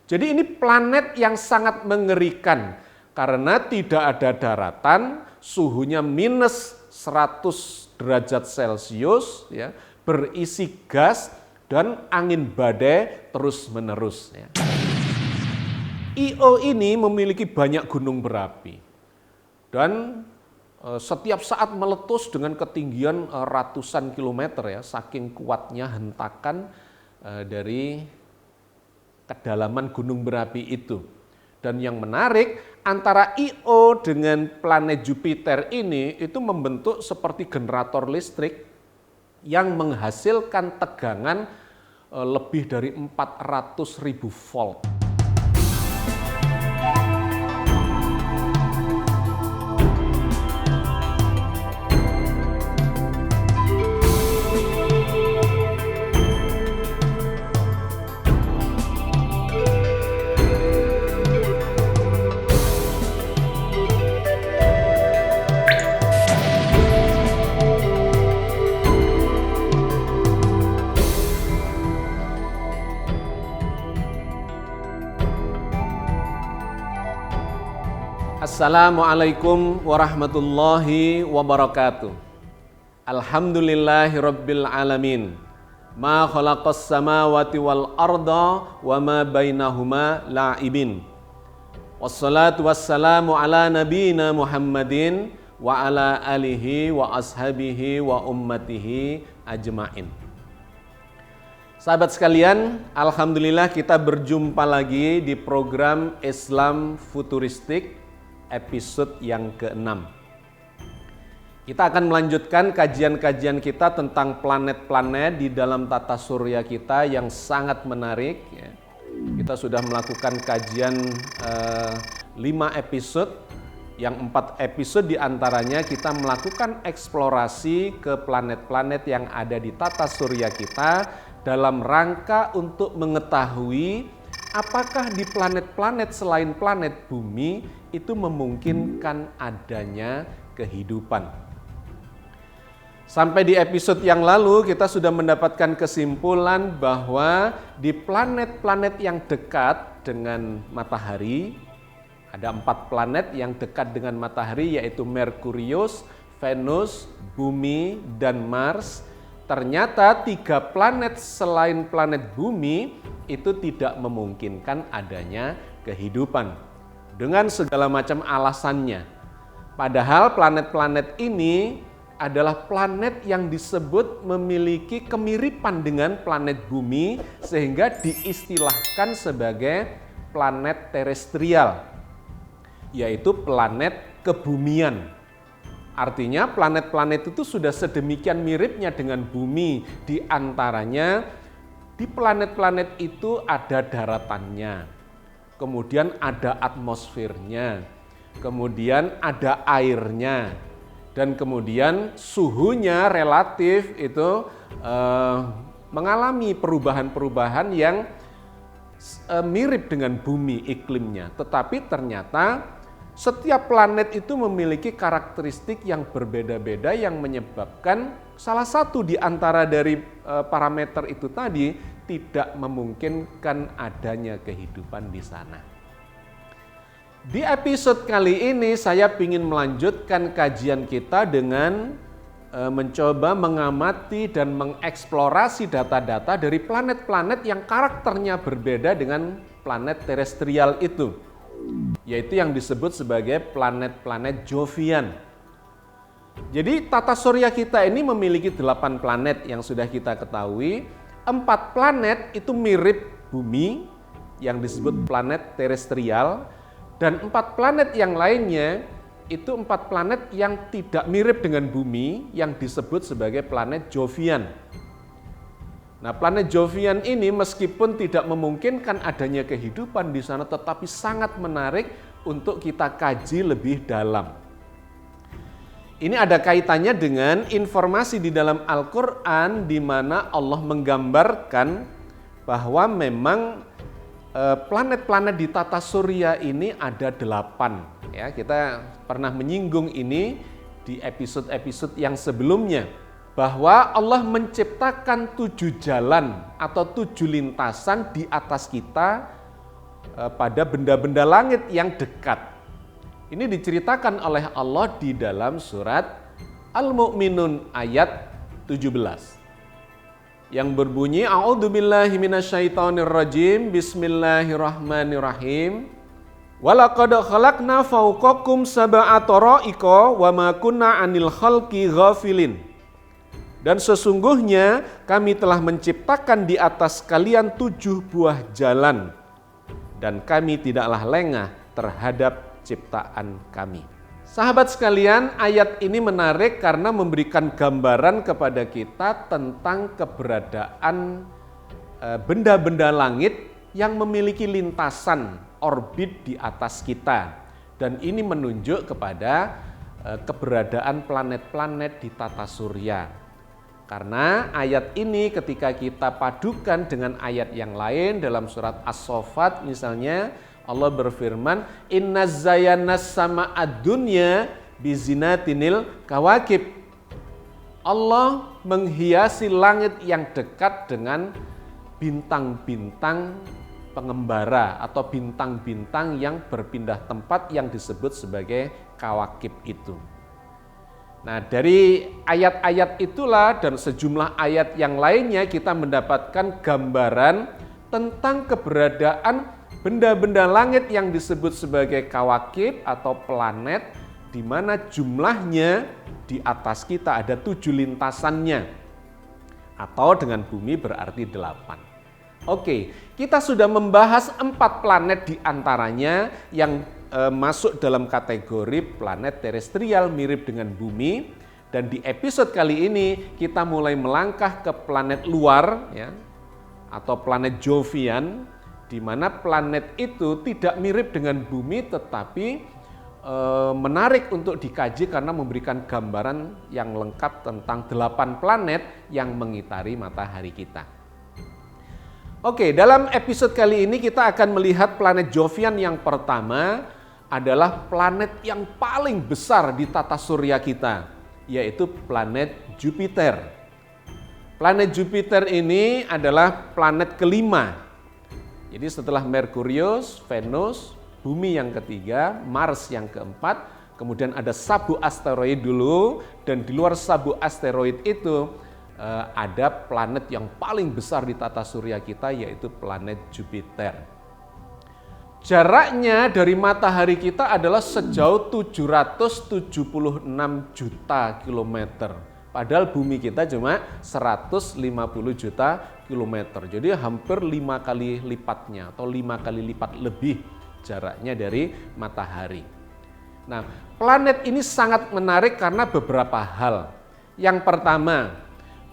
Jadi ini planet yang sangat mengerikan karena tidak ada daratan, suhunya minus 100 derajat Celcius, ya, berisi gas dan angin badai terus-menerus. Ya. Io ini memiliki banyak gunung berapi dan setiap saat meletus dengan ketinggian ratusan kilometer, ya, saking kuatnya hentakan dari kedalaman gunung berapi itu. Dan yang menarik, antara Io dengan planet Jupiter ini itu membentuk seperti generator listrik yang menghasilkan tegangan lebih dari 400.000 volt. Assalamualaikum warahmatullahi wabarakatuh. Alhamdulillahirabbil alamin. Ma khalaqas samawati wal arda wa ma bainahuma la'ibin. Wassalatu wassalamu ala nabiyyina Muhammadin wa ala alihi wa ashabihi wa ummatihi ajmain. Sahabat sekalian, alhamdulillah kita berjumpa lagi di program Islam Futuristik episode yang ke-6. Kita akan melanjutkan kajian-kajian kita tentang planet-planet di dalam tata surya kita yang sangat menarik. Kita sudah melakukan kajian 5 episode, yang 4 episode diantaranya kita melakukan eksplorasi ke planet-planet yang ada di tata surya kita dalam rangka untuk mengetahui apakah di planet-planet selain planet bumi itu memungkinkan adanya kehidupan. Sampai di episode yang lalu kita sudah mendapatkan kesimpulan bahwa di planet-planet yang dekat dengan matahari, ada 4 planet yang dekat dengan matahari yaitu Merkurius, Venus, Bumi, dan Mars. Ternyata 3 planet selain planet bumi itu tidak memungkinkan adanya kehidupan dengan segala macam alasannya. Padahal planet-planet ini adalah planet yang disebut memiliki kemiripan dengan planet bumi sehingga diistilahkan sebagai planet terestrial, yaitu planet kebumian. Artinya planet-planet itu sudah sedemikian miripnya dengan bumi, di antaranya di planet-planet itu ada daratannya, kemudian ada atmosfernya, kemudian ada airnya, dan kemudian suhunya relatif itu mengalami perubahan-perubahan yang mirip dengan bumi iklimnya. Tetapi ternyata setiap planet itu memiliki karakteristik yang berbeda-beda yang menyebabkan salah satu di antara dari parameter itu tadi tidak memungkinkan adanya kehidupan di sana. Di episode kali ini saya ingin melanjutkan kajian kita dengan mencoba mengamati dan mengeksplorasi data-data dari planet-planet yang karakternya berbeda dengan planet terestrial itu, yaitu yang disebut sebagai planet-planet Jovian. Jadi tata surya kita ini memiliki 8 planet yang sudah kita ketahui. 4 planet itu mirip bumi yang disebut planet terestrial, dan 4 planet yang lainnya itu 4 planet yang tidak mirip dengan bumi yang disebut sebagai planet Jovian. Nah, planet Jovian ini meskipun tidak memungkinkan adanya kehidupan di sana, tetapi sangat menarik untuk kita kaji lebih dalam. Ini ada kaitannya dengan informasi di dalam Al-Quran di mana Allah menggambarkan bahwa memang planet-planet di tata surya ini ada 8. Ya, kita pernah menyinggung ini di episode-episode yang sebelumnya, bahwa Allah menciptakan 7 jalan atau 7 lintasan di atas kita pada benda-benda langit yang dekat. Ini diceritakan oleh Allah di dalam surat Al-Mu'minun ayat 17. Yang berbunyi, A'udzubillahi minasyaitonirrajim, Bismillahirrahmanirrahim. Walaqad khalaqna fawqakum sab'a tara'iqa wa ma kunna 'anil khalqi ghafilin. Dan sesungguhnya kami telah menciptakan di atas kalian 7 buah jalan, dan kami tidaklah lengah terhadap ciptaan kami. Sahabat sekalian, ayat ini menarik karena memberikan gambaran kepada kita tentang keberadaan benda-benda langit yang memiliki lintasan orbit di atas kita. Dan ini menunjuk kepada keberadaan planet-planet di tata surya. Karena ayat ini ketika kita padukan dengan ayat yang lain dalam surat As-Saffat misalnya, Allah berfirman, Inna zayyanas sama'ad dunya bizinatinil kawakib. Allah menghiasi langit yang dekat dengan bintang-bintang pengembara atau bintang-bintang yang berpindah tempat yang disebut sebagai kawakib itu. Nah, dari ayat-ayat itulah dan sejumlah ayat yang lainnya kita mendapatkan gambaran tentang keberadaan benda-benda langit yang disebut sebagai kawakib atau planet, di mana jumlahnya di atas kita ada 7 lintasannya, atau dengan bumi berarti 8. Oke, kita sudah membahas 4 planet di antaranya yang masuk dalam kategori planet terestrial mirip dengan bumi, dan di episode kali ini kita mulai melangkah ke planet luar ya, atau planet Jovian, di mana planet itu tidak mirip dengan bumi tetapi menarik untuk dikaji karena memberikan gambaran yang lengkap tentang 8 planet yang mengitari matahari kita. Oke, dalam episode kali ini kita akan melihat planet Jovian yang pertama adalah planet yang paling besar di tata surya kita, yaitu planet Jupiter. Planet Jupiter ini adalah planet kelima. Jadi setelah Merkurius, Venus, Bumi yang ketiga, Mars yang keempat, kemudian ada sabuk asteroid dulu, dan di luar sabuk asteroid itu ada planet yang paling besar di tata surya kita, yaitu planet Jupiter. Jaraknya dari matahari kita adalah sejauh 776 juta kilometer. Padahal bumi kita cuma 150 juta kilometer. Jadi hampir 5 kali lipatnya atau 5 kali lipat lebih jaraknya dari matahari. Nah, planet ini sangat menarik karena beberapa hal. Yang pertama,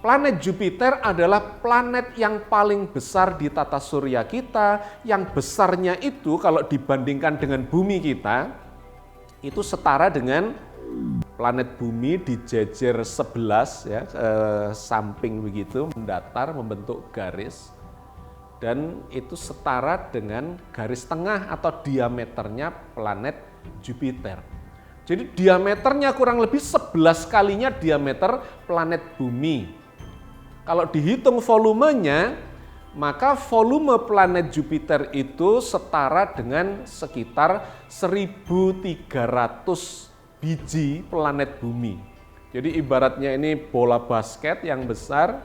planet Jupiter adalah planet yang paling besar di tata surya kita, yang besarnya itu kalau dibandingkan dengan bumi kita, itu setara dengan planet bumi dijejer 11 ya, samping begitu, mendatar membentuk garis, dan itu setara dengan garis tengah atau diameternya planet Jupiter. Jadi diameternya kurang lebih 11 kalinya diameter planet bumi. Kalau dihitung volumenya, maka volume planet Jupiter itu setara dengan sekitar 1.300 biji planet bumi. Jadi ibaratnya ini bola basket yang besar,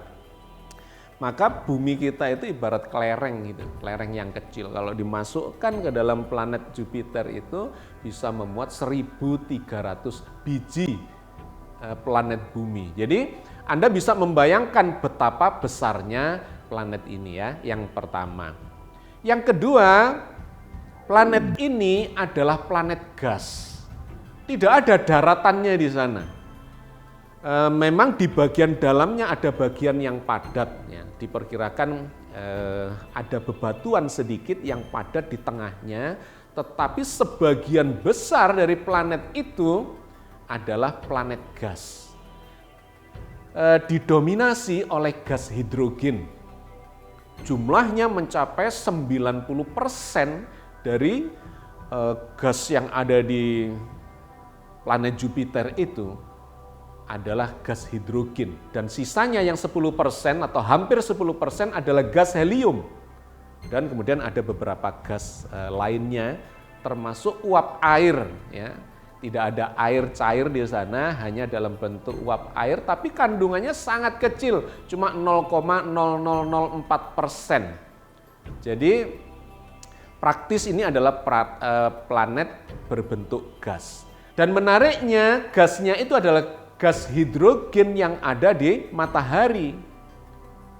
maka bumi kita itu ibarat kelereng gitu, kelereng yang kecil. Kalau dimasukkan ke dalam planet Jupiter itu bisa memuat 1.300 biji planet bumi. Jadi Anda bisa membayangkan betapa besarnya planet ini ya, yang pertama. Yang kedua, planet ini adalah planet gas. Tidak ada daratannya di sana. Memang di bagian dalamnya ada bagian yang padat. Ya. Diperkirakan ada bebatuan sedikit yang padat di tengahnya. Tetapi sebagian besar dari planet itu adalah planet gas. Didominasi oleh gas hidrogen. Jumlahnya mencapai 90% dari gas yang ada di planet Jupiter itu adalah gas hidrogen, dan sisanya yang 10% atau hampir 10% adalah gas helium. dan kemudian ada beberapa gas lainnya termasuk uap air ya. Tidak ada air cair di sana, hanya dalam bentuk uap air, tapi kandungannya sangat kecil, cuma 0,0004%. Jadi praktis ini adalah planet berbentuk gas. Dan menariknya gasnya itu adalah gas hidrogen yang ada di matahari.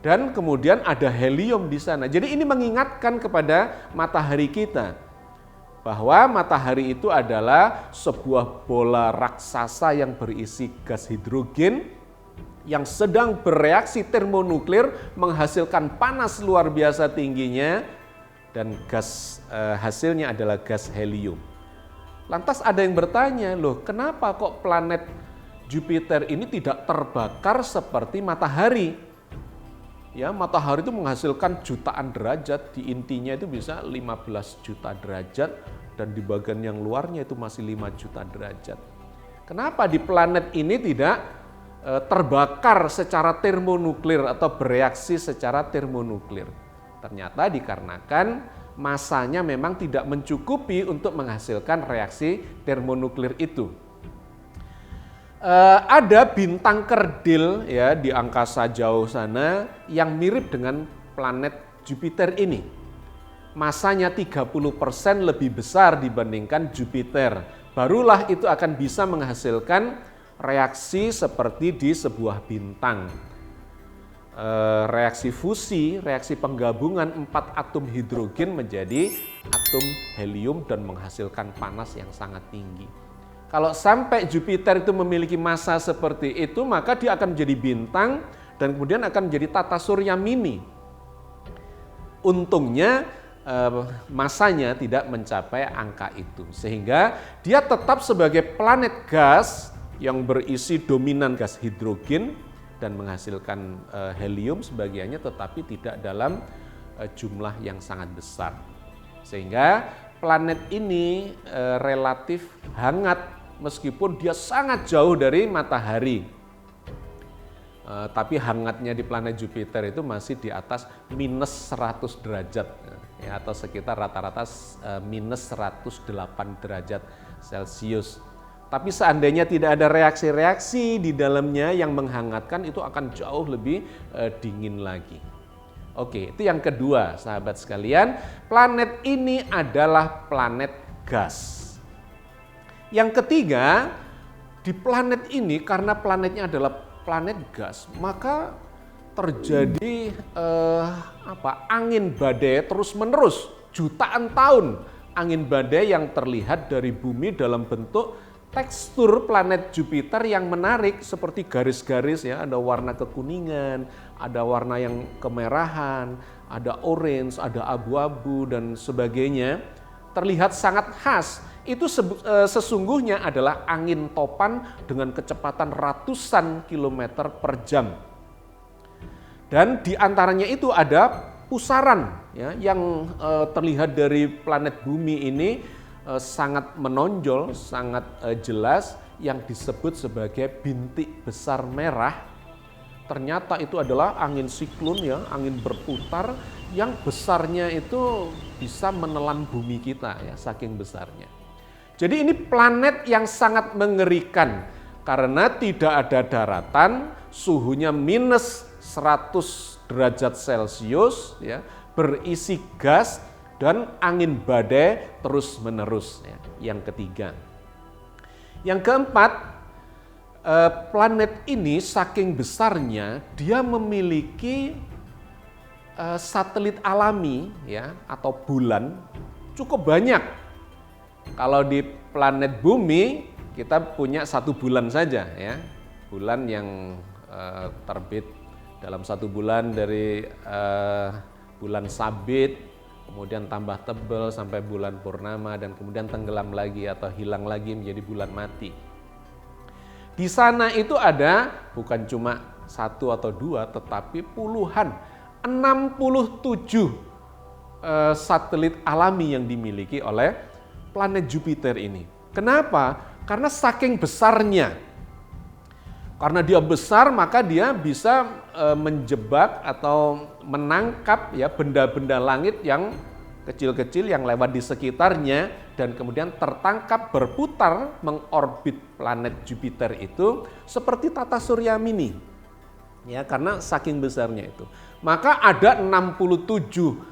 Dan kemudian ada helium di sana. Jadi ini mengingatkan kepada matahari kita bahwa matahari itu adalah sebuah bola raksasa yang berisi gas hidrogen yang sedang bereaksi termonuklir menghasilkan panas luar biasa tingginya dan gas hasilnya adalah gas helium. Lantas ada yang bertanya, loh kenapa kok planet Jupiter ini tidak terbakar seperti matahari? Ya, matahari itu menghasilkan jutaan derajat, di intinya itu bisa 15 juta derajat dan di bagian yang luarnya itu masih 5 juta derajat. Kenapa di planet ini tidak terbakar secara termonuklir atau bereaksi secara termonuklir? Ternyata dikarenakan masanya memang tidak mencukupi untuk menghasilkan reaksi termonuklir itu. Ada bintang kerdil ya di angkasa jauh sana yang mirip dengan planet Jupiter ini. Masanya 30% lebih besar dibandingkan Jupiter. Barulah itu akan bisa menghasilkan reaksi seperti di sebuah bintang. Reaksi fusi, reaksi penggabungan 4 atom hidrogen menjadi atom helium dan menghasilkan panas yang sangat tinggi. Kalau sampai Jupiter itu memiliki massa seperti itu, maka dia akan menjadi bintang dan kemudian akan menjadi tata surya mini. Untungnya massanya tidak mencapai angka itu, sehingga dia tetap sebagai planet gas yang berisi dominan gas hidrogen dan menghasilkan helium sebagiannya, tetapi tidak dalam jumlah yang sangat besar. Sehingga planet ini relatif hangat meskipun dia sangat jauh dari matahari. Tapi hangatnya di planet Jupiter itu masih di atas minus 100 derajat ya, atau sekitar rata-rata minus 108 derajat Celcius. Tapi seandainya tidak ada reaksi-reaksi di dalamnya yang menghangatkan, itu akan jauh lebih dingin lagi. Oke, itu yang kedua sahabat sekalian, planet ini adalah planet gas. Yang ketiga, di planet ini karena planetnya adalah planet gas, maka terjadi angin badai terus-menerus jutaan tahun. Angin badai yang terlihat dari bumi dalam bentuk tekstur planet Jupiter yang menarik seperti garis-garis ya, ada warna kekuningan, ada warna yang kemerahan, ada orange, ada abu-abu dan sebagainya. Terlihat sangat khas. Itu sesungguhnya adalah angin topan dengan kecepatan ratusan kilometer per jam. Dan di antaranya itu ada pusaran ya, yang terlihat dari planet bumi ini sangat menonjol, sangat jelas, yang disebut sebagai bintik besar merah. Ternyata itu adalah angin siklon ya, angin berputar yang besarnya itu bisa menelan bumi kita ya, saking besarnya. Jadi ini planet yang sangat mengerikan karena tidak ada daratan, suhunya minus 100 derajat Celcius ya, berisi gas dan angin badai terus menerus ya. Yang ketiga. Yang keempat, planet ini saking besarnya dia memiliki satelit alami ya atau bulan cukup banyak. Kalau di planet bumi kita punya satu bulan saja ya, bulan yang terbit dalam satu bulan dari bulan sabit, kemudian tambah tebal sampai bulan purnama dan kemudian tenggelam lagi atau hilang lagi menjadi bulan mati. Di sana itu ada bukan cuma satu atau dua tetapi puluhan, 67 satelit alami yang dimiliki oleh planet Jupiter ini. Kenapa? Karena saking besarnya. Karena dia besar, maka dia bisa menjebak atau menangkap ya benda-benda langit yang kecil-kecil yang lewat di sekitarnya dan kemudian tertangkap berputar mengorbit planet Jupiter itu seperti tata surya mini. Ya, karena saking besarnya itu. Maka ada 67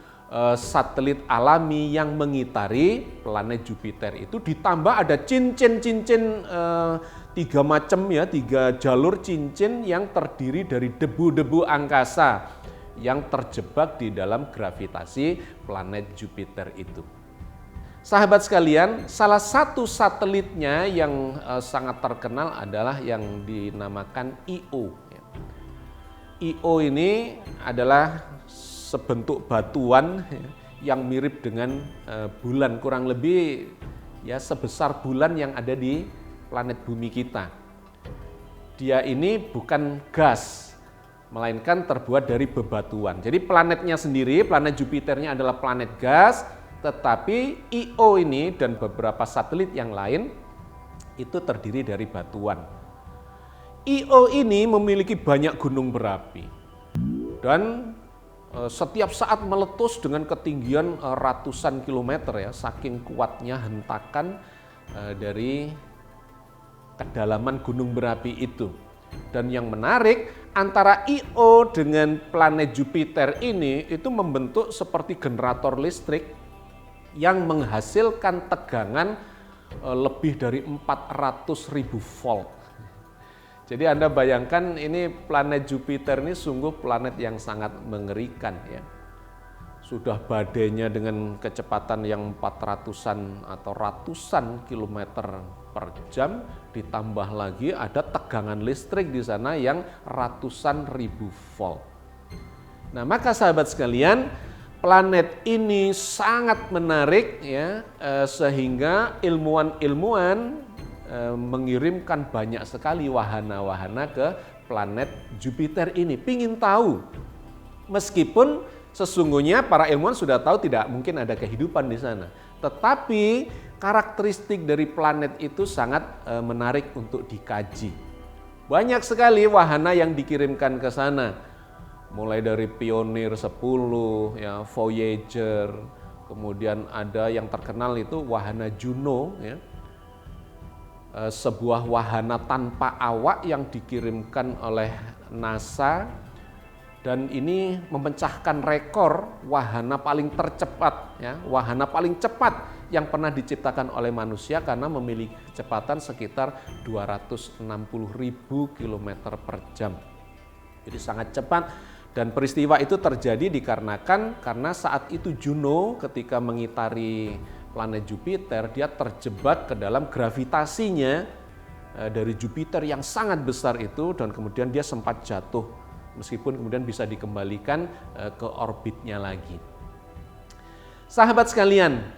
satelit alami yang mengitari planet Jupiter itu, ditambah ada cincin-cincin 3 macam ya, 3 jalur cincin yang terdiri dari debu-debu angkasa yang terjebak di dalam gravitasi planet Jupiter itu. Sahabat sekalian, salah satu satelitnya yang sangat terkenal adalah yang dinamakan Io. Io ini adalah sebentuk batuan yang mirip dengan bulan, kurang lebih ya sebesar bulan yang ada di planet bumi kita. Dia ini bukan gas, melainkan terbuat dari bebatuan. Jadi planetnya sendiri, planet Jupiternya adalah planet gas, tetapi Io ini dan beberapa satelit yang lain itu terdiri dari batuan. Io ini memiliki banyak gunung berapi dan setiap saat meletus dengan ketinggian ratusan kilometer ya, saking kuatnya hentakan dari kedalaman gunung berapi itu. Dan yang menarik, antara Io dengan planet Jupiter ini itu membentuk seperti generator listrik yang menghasilkan tegangan lebih dari 400.000 volt. Jadi Anda bayangkan ini planet Jupiter ini sungguh planet yang sangat mengerikan ya. Sudah badainya dengan kecepatan yang 400-an atau ratusan kilometer per jam, ditambah lagi ada tegangan listrik di sana yang ratusan ribu volt. Nah, maka sahabat sekalian, planet ini sangat menarik ya, sehingga ilmuwan-ilmuwan mengirimkan banyak sekali wahana-wahana ke planet Jupiter ini. Pingin tahu, meskipun sesungguhnya para ilmuwan sudah tahu tidak mungkin ada kehidupan di sana. Tetapi karakteristik dari planet itu sangat menarik untuk dikaji. Banyak sekali wahana yang dikirimkan ke sana. Mulai dari Pioneer 10, ya, Voyager, kemudian ada yang terkenal itu wahana Juno ya. Sebuah wahana tanpa awak yang dikirimkan oleh NASA, dan ini memecahkan rekor wahana paling tercepat ya, wahana paling cepat yang pernah diciptakan oleh manusia karena memiliki kecepatan sekitar 260.000 km per jam. Jadi sangat cepat, dan peristiwa itu terjadi dikarenakan karena saat itu Juno ketika mengitari planet Jupiter, dia terjebak ke dalam gravitasinya dari Jupiter yang sangat besar itu, dan kemudian dia sempat jatuh meskipun kemudian bisa dikembalikan ke orbitnya lagi. Sahabat sekalian,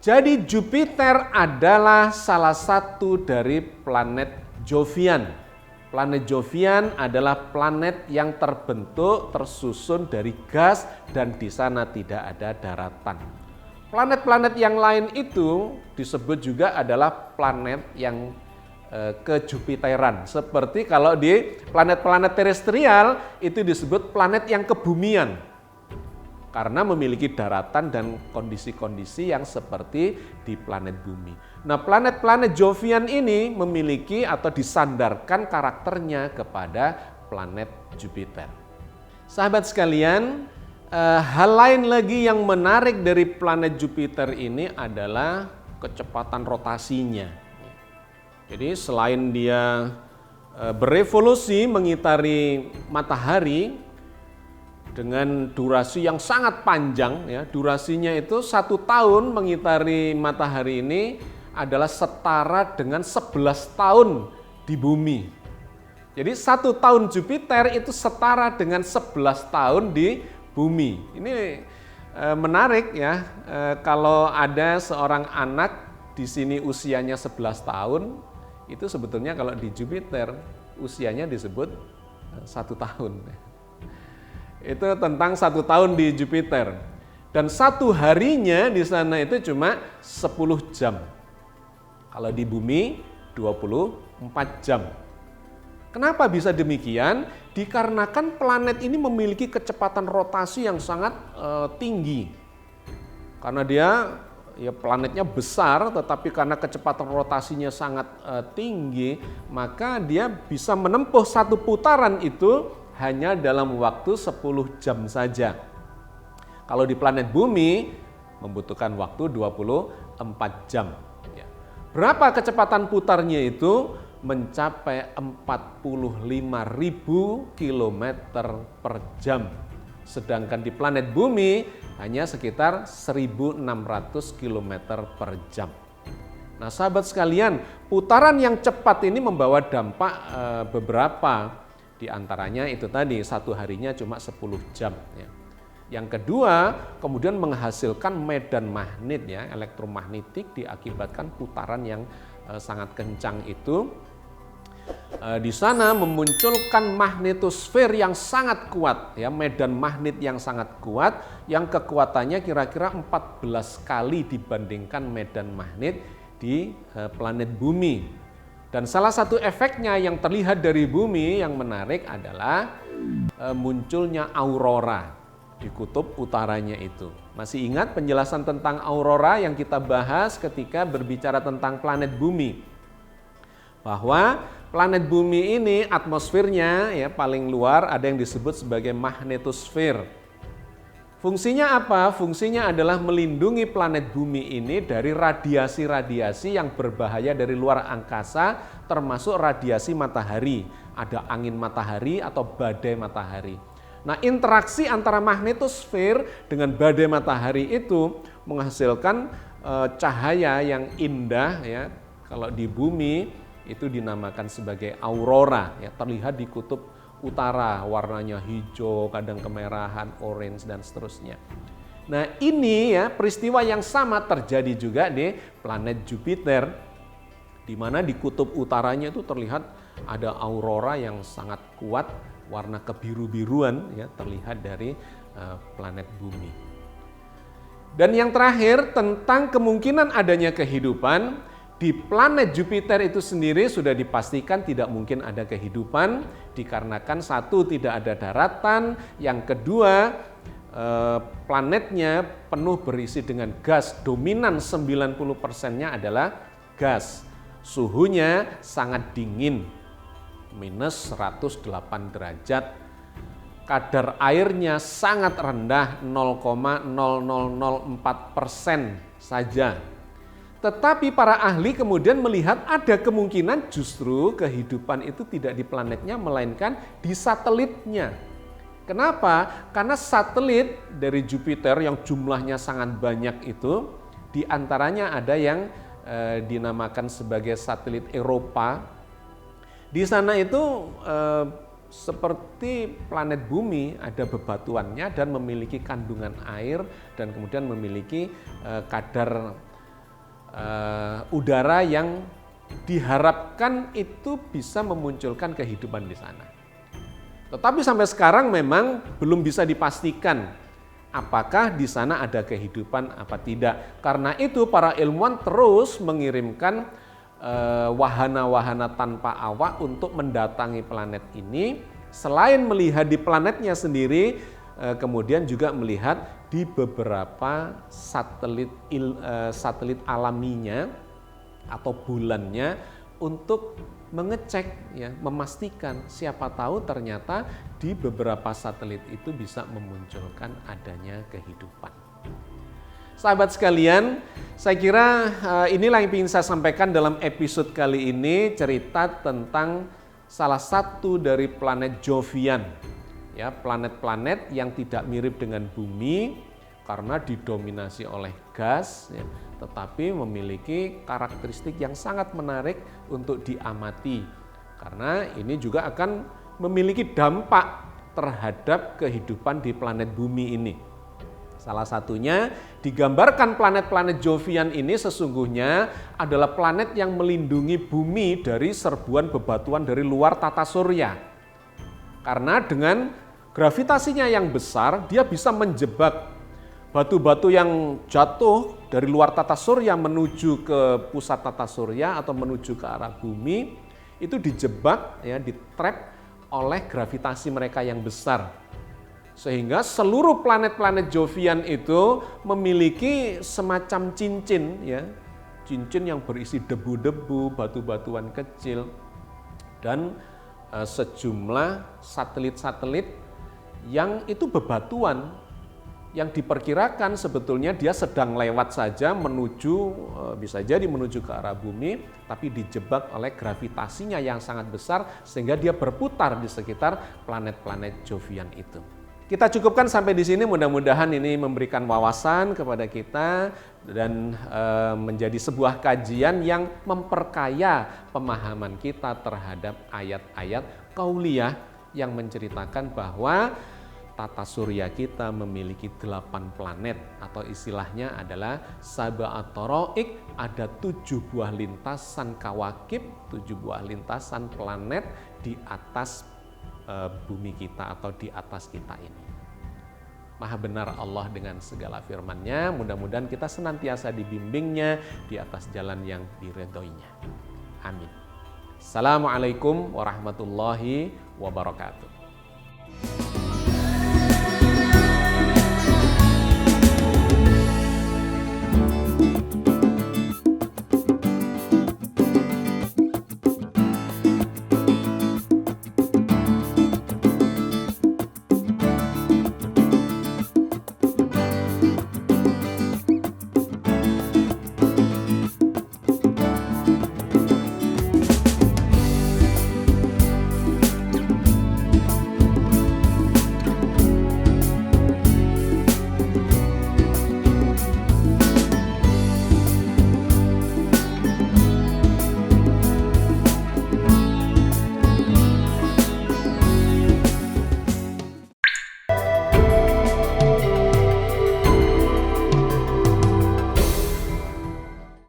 jadi Jupiter adalah salah satu dari planet Jovian. Planet Jovian adalah planet yang tersusun dari gas dan di sana tidak ada daratan. Planet-planet yang lain itu disebut juga adalah planet yang kejupiteran. Seperti kalau di planet-planet terestrial itu disebut planet yang kebumian. Karena memiliki daratan dan kondisi-kondisi yang seperti di planet bumi. Nah, planet-planet Jovian ini memiliki atau disandarkan karakternya kepada planet Jupiter. Sahabat sekalian, hal lain lagi yang menarik dari planet Jupiter ini adalah kecepatan rotasinya. Jadi selain dia berevolusi mengitari matahari dengan durasi yang sangat panjang, ya, durasinya itu 1 tahun mengitari matahari ini adalah setara dengan 11 tahun di bumi. Jadi 1 tahun Jupiter itu setara dengan 11 tahun di bumi. Ini menarik ya, kalau ada seorang anak di sini usianya 11 tahun, itu sebetulnya kalau di Jupiter usianya disebut 1 tahun. Itu tentang 1 tahun di Jupiter. Dan 1 harinya di sana itu cuma 10 jam. Kalau di bumi 24 jam. Kenapa bisa demikian? Dikarenakan planet ini memiliki kecepatan rotasi yang sangat tinggi. Karena dia planetnya besar, tetapi karena kecepatan rotasinya sangat tinggi, maka dia bisa menempuh satu putaran itu hanya dalam waktu 10 jam saja. Kalau di planet Bumi membutuhkan waktu 24 jam. Berapa kecepatan putarnya itu? Mencapai 45.000 km per jam. Sedangkan di planet Bumi hanya sekitar 1.600 km per jam. Nah sahabat sekalian, putaran yang cepat ini membawa dampak beberapa. Di antaranya itu tadi, satu harinya cuma 10 jam. Yang kedua, kemudian menghasilkan medan magnet elektromagnetik diakibatkan putaran yang sangat kencang itu. Di sana memunculkan magnetosfer yang sangat kuat, medan magnet yang sangat kuat, yang kekuatannya kira-kira 14 kali dibandingkan medan magnet di planet Bumi. Dan salah satu efeknya yang terlihat dari Bumi yang menarik adalah munculnya aurora di kutub utaranya itu. Masih ingat penjelasan tentang aurora yang kita bahas ketika berbicara tentang planet Bumi? Bahwa planet Bumi ini atmosfernya paling luar ada yang disebut sebagai magnetosfer. Fungsinya apa? Fungsinya adalah melindungi planet Bumi ini dari radiasi-radiasi yang berbahaya dari luar angkasa, termasuk radiasi matahari. Ada angin matahari atau badai matahari. Nah, interaksi antara magnetosfer dengan badai matahari itu menghasilkan cahaya yang indah. Kalau di Bumi itu dinamakan sebagai aurora, terlihat di kutub utara, warnanya hijau, kadang kemerahan, orange dan seterusnya. Nah ini peristiwa yang sama terjadi juga di planet Jupiter, di mana di kutub utaranya itu terlihat ada aurora yang sangat kuat, warna kebiru-biruan terlihat dari planet Bumi. Dan yang terakhir tentang kemungkinan adanya kehidupan. Di planet Jupiter itu sendiri sudah dipastikan tidak mungkin ada kehidupan dikarenakan satu, tidak ada daratan, yang kedua planetnya penuh berisi dengan gas, dominan 90%-nya adalah gas. Suhunya sangat dingin, minus 108 derajat. Kadar airnya sangat rendah, 0,0004% saja. Tetapi para ahli kemudian melihat ada kemungkinan justru kehidupan itu tidak di planetnya melainkan di satelitnya. Kenapa? Karena satelit dari Jupiter yang jumlahnya sangat banyak itu, di antaranya ada yang dinamakan sebagai satelit Eropa. Di sana itu seperti planet Bumi ada bebatuannya dan memiliki kandungan air dan kemudian memiliki kadar udara yang diharapkan itu bisa memunculkan kehidupan di sana. Tetapi sampai sekarang memang belum bisa dipastikan apakah di sana ada kehidupan apa tidak. Karena itu para ilmuwan terus mengirimkan wahana-wahana tanpa awak untuk mendatangi planet ini. Selain melihat di planetnya sendiri, kemudian juga melihat di beberapa satelit alaminya atau bulannya untuk mengecek memastikan siapa tahu ternyata di beberapa satelit itu bisa memunculkan adanya kehidupan. Sahabat sekalian, saya kira inilah yang ingin saya sampaikan dalam episode kali ini, cerita tentang salah satu dari planet Jovian. Planet-planet yang tidak mirip dengan Bumi karena didominasi oleh gas, tetapi memiliki karakteristik yang sangat menarik untuk diamati. Karena ini juga akan memiliki dampak terhadap kehidupan di planet Bumi ini. Salah satunya digambarkan planet-planet Jovian ini sesungguhnya adalah planet yang melindungi Bumi dari serbuan bebatuan dari luar tata surya. Karena dengan gravitasinya yang besar, dia bisa menjebak batu-batu yang jatuh dari luar tata surya menuju ke pusat tata surya atau menuju ke arah Bumi. itu dijebak ya, di-trap oleh gravitasi mereka yang besar. Sehingga seluruh planet-planet Jovian itu memiliki semacam cincin ya, cincin yang berisi debu-debu, batu-batuan kecil, dan sejumlah satelit-satelit yang itu bebatuan, yang diperkirakan sebetulnya dia sedang lewat saja menuju, bisa jadi menuju ke arah bumi, tapi dijebak oleh gravitasinya yang sangat besar sehingga dia berputar di sekitar planet-planet Jovian itu. Kita cukupkan sampai di sini, mudah-mudahan ini memberikan wawasan kepada kita dan menjadi sebuah kajian yang memperkaya pemahaman kita terhadap ayat-ayat qauliyah yang menceritakan bahwa tata surya kita memiliki 8 planet, atau istilahnya adalah sab'at taraik, ada 7 buah lintasan kawakib, 7 buah lintasan planet di atas bumi kita atau di atas kita ini. Maha benar Allah dengan segala firman-Nya, mudah-mudahan kita senantiasa dibimbingnya di atas jalan yang diridhoinya. Amin. Assalamualaikum warahmatullahi wabarakatuh.